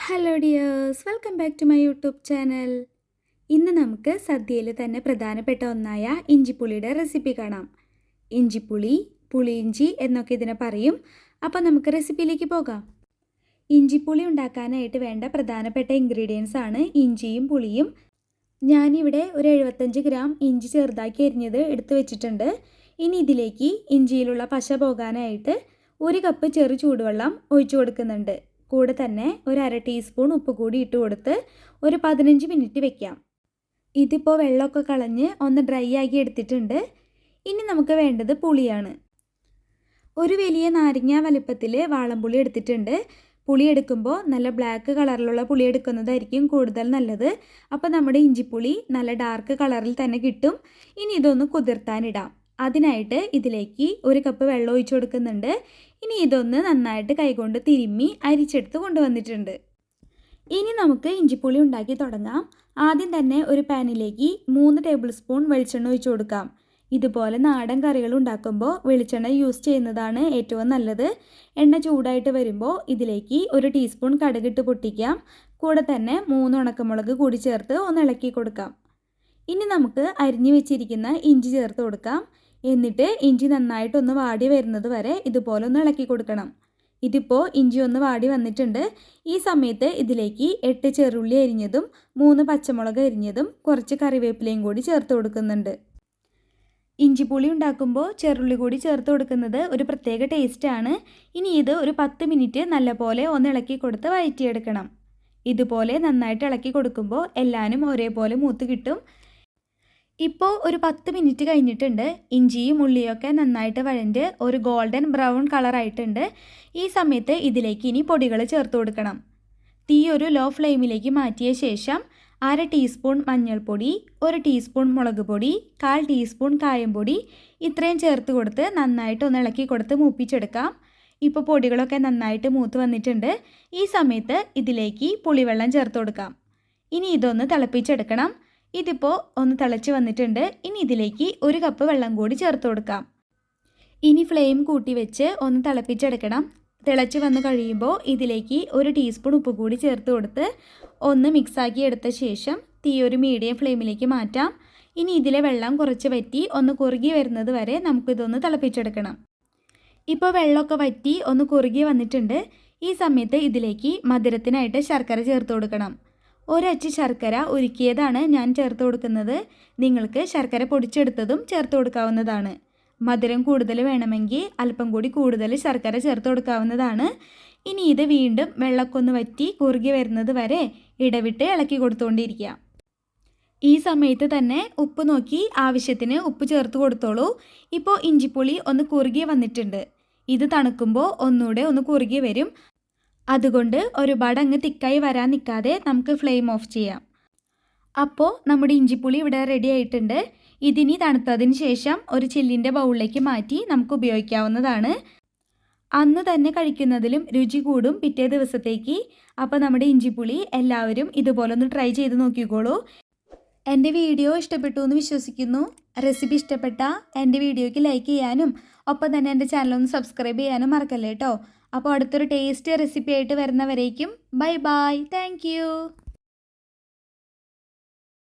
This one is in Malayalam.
Hello dears, welcome back to my YouTube channel. ഇന്ന് നമുക്ക് സദ്യയിൽ തന്നെ പ്രധാനപ്പെട്ട ഒന്നായ ഇഞ്ചിപ്പുളിയുടെ റെസിപ്പി കാണാം. ഇഞ്ചിപ്പുളി, പുളിയിഞ്ചി എന്നൊക്കെ ഇതിനെ പറയും. അപ്പോൾ നമുക്ക് റെസിപ്പിയിലേക്ക് പോകാം. ഇഞ്ചിപ്പുളി ഉണ്ടാക്കാനായിട്ട് വേണ്ട പ്രധാനപ്പെട്ട ഇൻഗ്രീഡിയൻസ് ആണ് ഇഞ്ചിയും പുളിയും. ഞാനിവിടെ ഒരു 75 ഗ്രാം ഇഞ്ചി ചെറുതാക്കി അരിഞ്ഞത് എടുത്തു വെച്ചിട്ടുണ്ട്. ഇനി ഇതിലേക്ക് ഇഞ്ചിയിലുള്ള പശ പോകാനായിട്ട് 1 കപ്പ് ചെറു ചൂടുവെള്ളം ഒഴിച്ചു കൊടുക്കുന്നുണ്ട്. കൂടെ തന്നെ ഒരു 1/2 ടീസ്പൂൺ ഉപ്പ് കൂടി ഇട്ട് കൊടുത്ത് ഒരു 15 മിനിറ്റ് വെക്കാം. ഇതിപ്പോൾ വെള്ളമൊക്കെ കളഞ്ഞ് ഒന്ന് ഡ്രൈ ആക്കി എടുത്തിട്ടുണ്ട്. ഇനി നമുക്ക് വേണ്ടത് പുളിയാണ്. ഒരു വലിയ നാരങ്ങ വലിപ്പത്തിൽ വാളംപുളി എടുത്തിട്ടുണ്ട്. പുളി എടുക്കുമ്പോൾ നല്ല ബ്ലാക്ക് കളറിലുള്ള പുളി എടുക്കുന്നതായിരിക്കും കൂടുതൽ നല്ലത്. അപ്പോൾ നമ്മുടെ ഇഞ്ചിപ്പുളി നല്ല ഡാർക്ക് കളറിൽ തന്നെ കിട്ടും. ഇനി ഇതൊന്ന് കുതിർത്താനിടാം. അതിനായിട്ട് ഇതിലേക്ക് 1 കപ്പ് വെള്ളം ഒഴിച്ചു കൊടുക്കുന്നുണ്ട്. ഇനി ഇതൊന്ന് നന്നായിട്ട് കൈകൊണ്ട് തിരുമ്മി അരിച്ചെടുത്ത് കൊണ്ടുവന്നിട്ടുണ്ട്. ഇനി നമുക്ക് ഇഞ്ചിപ്പുളി ഉണ്ടാക്കി തുടങ്ങാം. ആദ്യം തന്നെ ഒരു പാനിലേക്ക് 3 ടേബിൾ സ്പൂൺ വെളിച്ചെണ്ണ ഒഴിച്ചു കൊടുക്കാം. ഇതുപോലെ നാടൻ കറികൾ ഉണ്ടാക്കുമ്പോൾ വെളിച്ചെണ്ണ യൂസ് ചെയ്യുന്നതാണ് ഏറ്റവും നല്ലത്. എണ്ണ ചൂടായിട്ട് വരുമ്പോൾ ഇതിലേക്ക് 1 ടീസ്പൂൺ കടുകിട്ട് പൊട്ടിക്കാം. കൂടെ തന്നെ 3 ഉണക്കമുളക് കൂടി ചേർത്ത് ഒന്ന് ഇളക്കി കൊടുക്കാം. ഇനി നമുക്ക് അരിഞ്ഞു വെച്ചിരിക്കുന്ന ഇഞ്ചി ചേർത്ത് കൊടുക്കാം. എന്നിട്ട് ഇഞ്ചി നന്നായിട്ടൊന്ന് വാടി വരുന്നത് വരെ ഇതുപോലെ ഒന്ന് ഇളക്കി കൊടുക്കണം. ഇതിപ്പോൾ ഇഞ്ചി ഒന്ന് വാടി വന്നിട്ടുണ്ട്. ഈ സമയത്ത് ഇതിലേക്ക് 8 ചെറുള്ളി അരിഞ്ഞതും 3 പച്ചമുളക് അരിഞ്ഞതും കുറച്ച് കറിവേപ്പിലയും കൂടി ചേർത്ത് കൊടുക്കുന്നുണ്ട്. ഇഞ്ചിപ്പുളി ഉണ്ടാക്കുമ്പോൾ ചെറുള്ളി കൂടി ചേർത്ത് കൊടുക്കുന്നത് ഒരു പ്രത്യേക ടേസ്റ്റാണ്. ഇനി ഇത് ഒരു 10 മിനിറ്റ് നല്ലപോലെ ഒന്ന് ഇളക്കി കൊടുത്ത് വഴറ്റിയെടുക്കണം. ഇതുപോലെ നന്നായിട്ട് ഇളക്കി കൊടുക്കുമ്പോൾ എല്ലാനും ഒരേപോലെ മൂത്ത് കിട്ടും. ഇപ്പോൾ ഒരു 10 മിനിറ്റ് കഴിഞ്ഞിട്ടുണ്ട്. ഇഞ്ചിയും ഉള്ളിയൊക്കെ നന്നായിട്ട് വഴണ്ട് ഒരു ഗോൾഡൻ ബ്രൗൺ കളറായിട്ടുണ്ട്. ഈ സമയത്ത് ഇതിലേക്ക് ഇനി പൊടികൾ ചേർത്ത് കൊടുക്കണം. തീ ഒരു ലോ ഫ്ലെയിമിലേക്ക് മാറ്റിയ ശേഷം 1/2 ടീസ്പൂൺ മഞ്ഞൾപ്പൊടി, 1 ടീസ്പൂൺ മുളക് പൊടി, 1/4 ടീസ്പൂൺ കായംപൊടി ഇത്രയും ചേർത്ത് കൊടുത്ത് നന്നായിട്ട് ഒന്ന് ഇളക്കി കൊടുത്ത് മൂപ്പിച്ചെടുക്കാം. ഇപ്പോൾ പൊടികളൊക്കെ നന്നായിട്ട് മൂത്ത് വന്നിട്ടുണ്ട്. ഈ സമയത്ത് ഇതിലേക്ക് പുളിവെള്ളം ചേർത്ത് കൊടുക്കാം. ഇനി ഇതൊന്ന് തിളപ്പിച്ചെടുക്കണം. ഇതിപ്പോൾ ഒന്ന് തിളച്ച് വന്നിട്ടുണ്ട്. ഇനി ഇതിലേക്ക് 1 കപ്പ് വെള്ളം കൂടി ചേർത്ത് കൊടുക്കാം. ഇനി ഫ്ലെയിം കൂട്ടി വെച്ച് ഒന്ന് തിളപ്പിച്ചെടുക്കണം. തിളച്ച് വന്ന് കഴിയുമ്പോൾ ഇതിലേക്ക് 1 ടീസ്പൂൺ ഉപ്പ് കൂടി ചേർത്ത് കൊടുത്ത് ഒന്ന് മിക്സാക്കി എടുത്ത ശേഷം തീ ഒരു മീഡിയം ഫ്ലെയിമിലേക്ക് മാറ്റാം. ഇനി ഇതിലെ വെള്ളം കുറച്ച് വറ്റി ഒന്ന് കുറുകി വരുന്നത് വരെ നമുക്കിതൊന്ന് തിളപ്പിച്ചെടുക്കണം. ഇപ്പോൾ വെള്ളമൊക്കെ വറ്റി ഒന്ന് കുറുകി വന്നിട്ടുണ്ട്. ഈ സമയത്ത് ഇതിലേക്ക് മധുരത്തിനായിട്ട് ശർക്കര ചേർത്ത് കൊടുക്കണം. 1 അച്ച് ശർക്കര ഉരുക്കിയതാണ് ഞാൻ ചേർത്ത് കൊടുക്കുന്നത്. നിങ്ങൾക്ക് ശർക്കര പൊടിച്ചെടുത്തതും ചേർത്ത് കൊടുക്കാവുന്നതാണ്. മധുരം കൂടുതൽ വേണമെങ്കിൽ അല്പം കൂടി കൂടുതൽ ശർക്കര ചേർത്ത് കൊടുക്കാവുന്നതാണ്. ഇനി ഇത് വീണ്ടും വെള്ളമൊക്കെ ഒന്ന് വറ്റി കുറുകി വരുന്നത് വരെ ഇടവിട്ട് ഇളക്കി കൊടുത്തുകൊണ്ടിരിക്കുക. ഈ സമയത്ത് തന്നെ ഉപ്പ് നോക്കി ആവശ്യത്തിന് ഉപ്പ് ചേർത്ത് കൊടുത്തോളൂ. ഇപ്പോൾ ഇഞ്ചിപ്പുളി ഒന്ന് കുറുകി വന്നിട്ടുണ്ട്. ഇത് തണുക്കുമ്പോൾ ഒന്നുകൂടെ ഒന്ന് കുറുകി വരും. അതുകൊണ്ട് ഒരുപാട് അങ്ങ് തിക്കായി വരാൻ നിൽക്കാതെ നമുക്ക് ഫ്ലെയിം ഓഫ് ചെയ്യാം. അപ്പോൾ നമ്മുടെ ഇഞ്ചിപ്പുളി ഇവിടെ റെഡി ആയിട്ടുണ്ട്. ഇതിനി തണുത്തതിന് ശേഷം ഒരു ചില്ലിൻ്റെ ബൗളിലേക്ക് മാറ്റി നമുക്ക് ഉപയോഗിക്കാവുന്നതാണ്. അന്ന് തന്നെ കഴിക്കുന്നതിലും രുചി കൂടും പിറ്റേ ദിവസത്തേക്ക്. അപ്പോൾ നമ്മുടെ ഇഞ്ചിപ്പുളി എല്ലാവരും ഇതുപോലെ ഒന്ന് ട്രൈ ചെയ്ത് നോക്കിക്കോളൂ. എൻ്റെ വീഡിയോ ഇഷ്ടപ്പെട്ടു എന്ന് വിശ്വസിക്കുന്നു. റെസിപ്പി ഇഷ്ടപ്പെട്ടാൽ എൻ്റെ വീഡിയോയ്ക്ക് ലൈക്ക് ചെയ്യാനും ഒപ്പം തന്നെ എൻ്റെ ചാനലൊന്ന് സബ്സ്ക്രൈബ് ചെയ്യാനും മറക്കല്ലേ കേട്ടോ. അപ്പോൾ അടുത്തൊരു ടേസ്റ്റി റെസിപ്പി ആയിട്ട് വരുന്നവരേക്കും ബൈ ബൈ. Thank you.